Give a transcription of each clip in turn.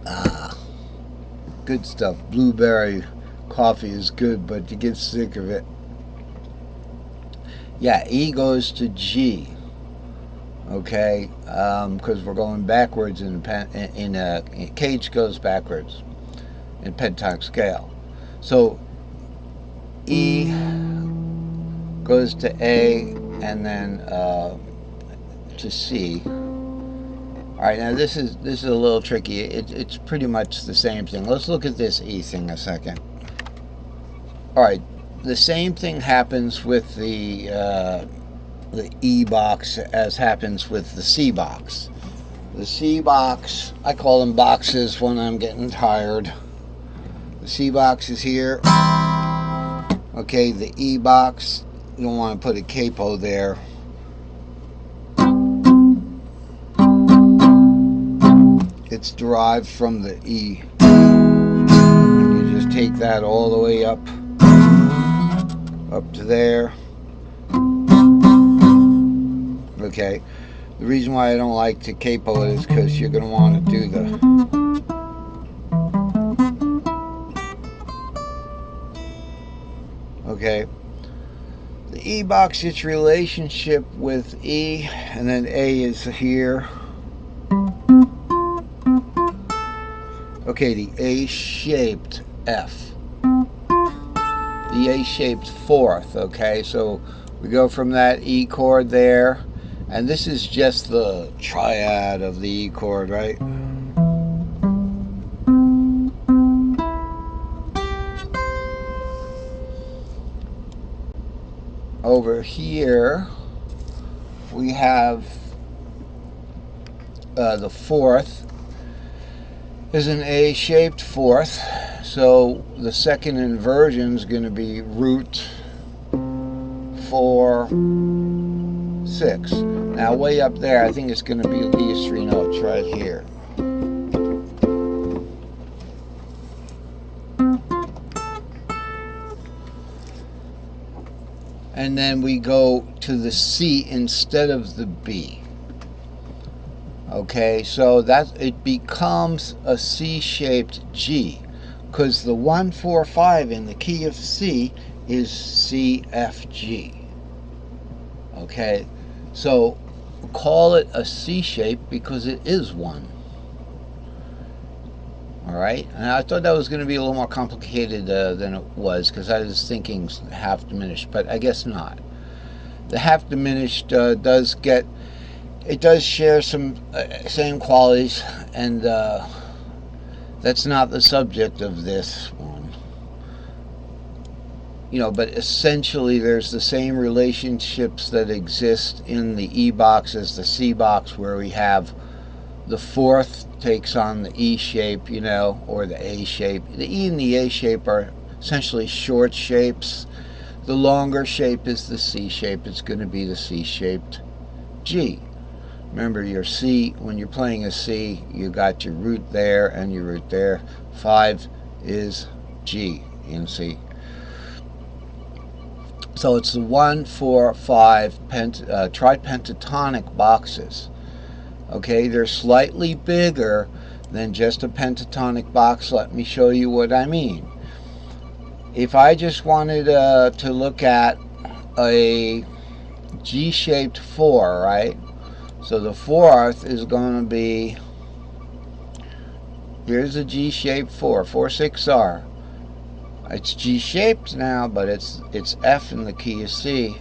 Ah, good stuff. Blueberry coffee is good, but you get sick of it. Yeah, E goes to G. Okay, because we're going backwards in a cage goes backwards in pentatonic scale. So E goes to A and then to C. All right, now this is a little tricky. It's pretty much the same thing. Let's look at this E thing a second. All right, the same thing happens with the E box as happens with the C box. The C box, I call them boxes when I'm getting tired. The C box is here. Okay, the E box, you don't want to put a capo there. It's derived from the E. And you just take that all the way up to there. Okay. The reason why I don't like to capo it is because you're going to want to do the... Okay. The E box, its relationship with E, and then A is here. Okay, the A-shaped F. The A-shaped fourth, okay? So we go from that E chord there, and this is just the triad of the E chord, right? Over here, we have the fourth is an A-shaped fourth. So the second inversion is going to be root 4, 6. Now way up there, I think it's going to be these three notes right here. And then we go to the C instead of the B. Okay, so that it becomes a C-shaped G, because the 1, 4, 5 in the key of C is C, F, G. Okay, so call it a C shape because it is one. All right, and I thought that was going to be a little more complicated than it was, because I was thinking half diminished, but I guess not. The half diminished does share some same qualities, and that's not the subject of this one. You know, but essentially there's the same relationships that exist in the E box as the C box, where we have the fourth takes on the E shape, you know, or the A shape. The E and the A shape are essentially short shapes. The longer shape is the C shape. It's going to be the C-shaped G. Remember, your C, when you're playing a C, you got your root there and your root there. 5 is G in C. So it's the 1, 4, 5 tripentatonic boxes. Okay, they're slightly bigger than just a pentatonic box. Let me show you what I mean. If I just wanted to look at a G-shaped 4, right? So the fourth is going to be, here's a G-shaped 4, 4, 6 R. It's G-shaped now, but it's F in the key of C.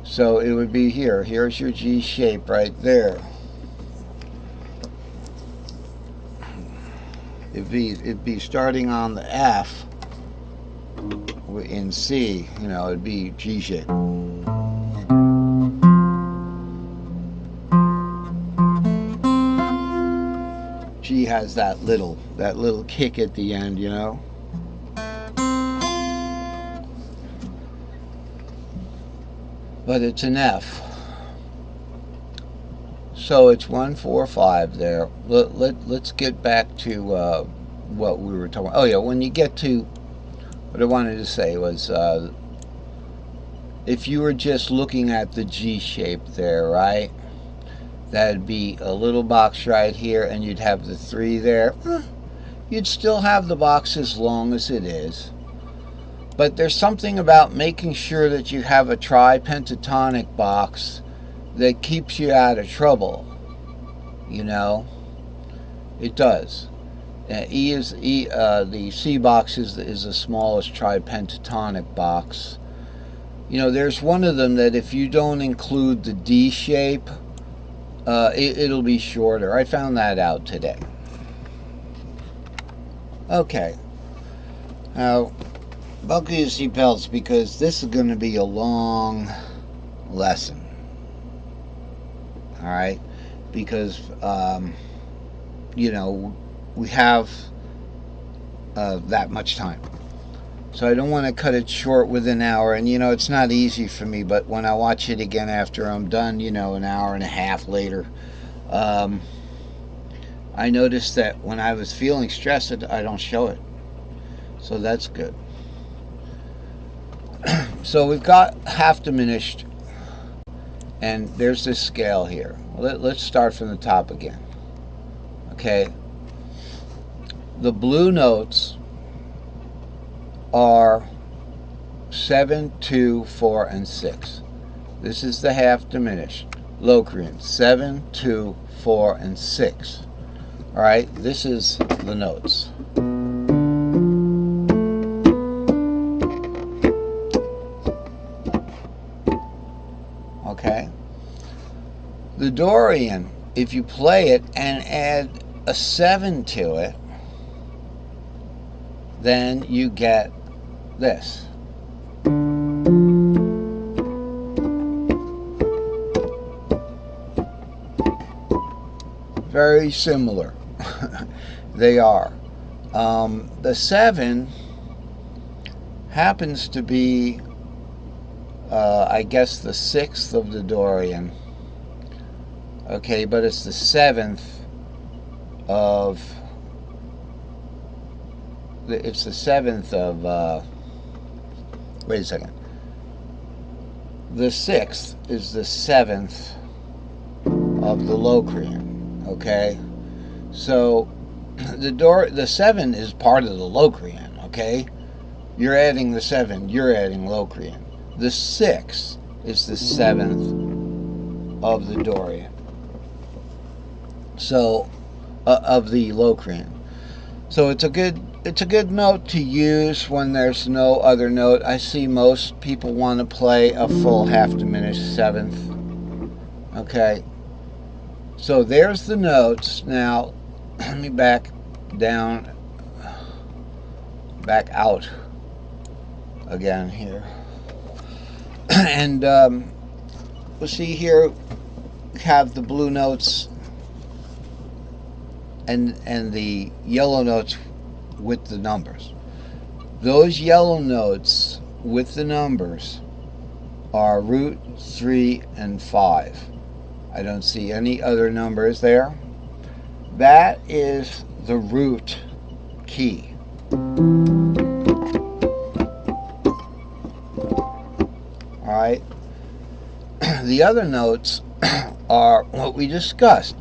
So it would be here. Here's your G shape right there. It'd be starting on the F in C. You know, it'd be G shape. G has that little kick at the end, you know. But it's an F. So it's 1, 4, 5 there. Let's get back to what we were talking about. Oh yeah, when you get to, what I wanted to say was, if you were just looking at the G shape there, right? That'd be a little box right here, and you'd have the 3 there. you'd still have the box as long as it is. But there's something about making sure that you have a tripentatonic box that keeps you out of trouble. You know, it does. The C box is the smallest tripentatonic box. You know, there's one of them that if you don't include the D shape, it'll be shorter. I found that out today. Okay. Now, buckle your seatbelts because this is going to be a long lesson. All right? Because, you know, we have that much time. So I don't want to cut it short with an hour. And, you know, it's not easy for me, but when I watch it again after I'm done, you know, an hour and a half later, I noticed that when I was feeling stressed, I don't show it. So that's good. So we've got half diminished, and there's this scale here. Let's start from the top again. Okay. The blue notes are 7, 2, 4, and 6. This is the half diminished. Locrian, 7, 2, 4, and 6. All right, this is the notes. Okay. The Dorian, if you play it and add a 7 to it, then you get this. Very similar. They are. The 7 happens to be, I guess, the 6th of the Dorian. Okay, but it's the 7th of... It's the 7th of... wait a second. The 6th is the 7th of the Locrian. Okay? So, the 7 is part of the Locrian, okay? You're adding the 7, you're adding Locrian. The 6 is the 7th of the Dorian. So, of the Locrian. So it's a good note to use when there's no other note. I see most people want to play a full half diminished 7th. Okay. So there's the notes. Now, let me back out again here. And we'll see here, we have the blue notes and the yellow notes with the numbers. Those yellow notes with the numbers are root, 3, and 5. I don't see any other numbers there. That is the root key. Alright? The other notes are what we discussed.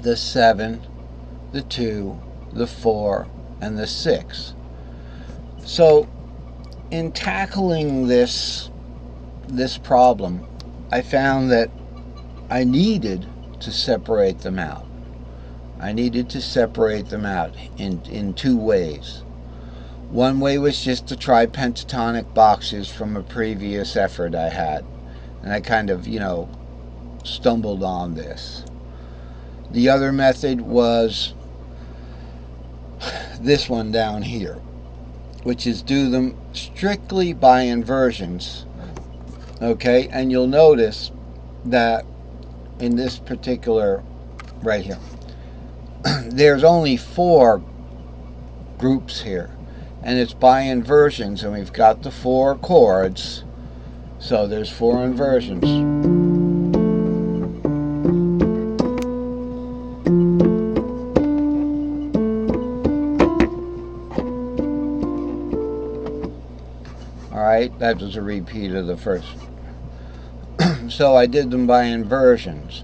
The 7, the 2, the 4, and the 6. So, in tackling this problem, I found that I needed to separate them out. I needed to separate them out in two ways. One way was just to try pentatonic boxes from a previous effort I had. And I kind of, stumbled on this. The other method was this one down here, which is do them strictly by inversions. Okay, and you'll notice that in this particular right here, there's only 4 groups here, and it's by inversions, and we've got the 4 chords, so there's 4 inversions. Alright, that was a repeat of the first. So I did them by inversions.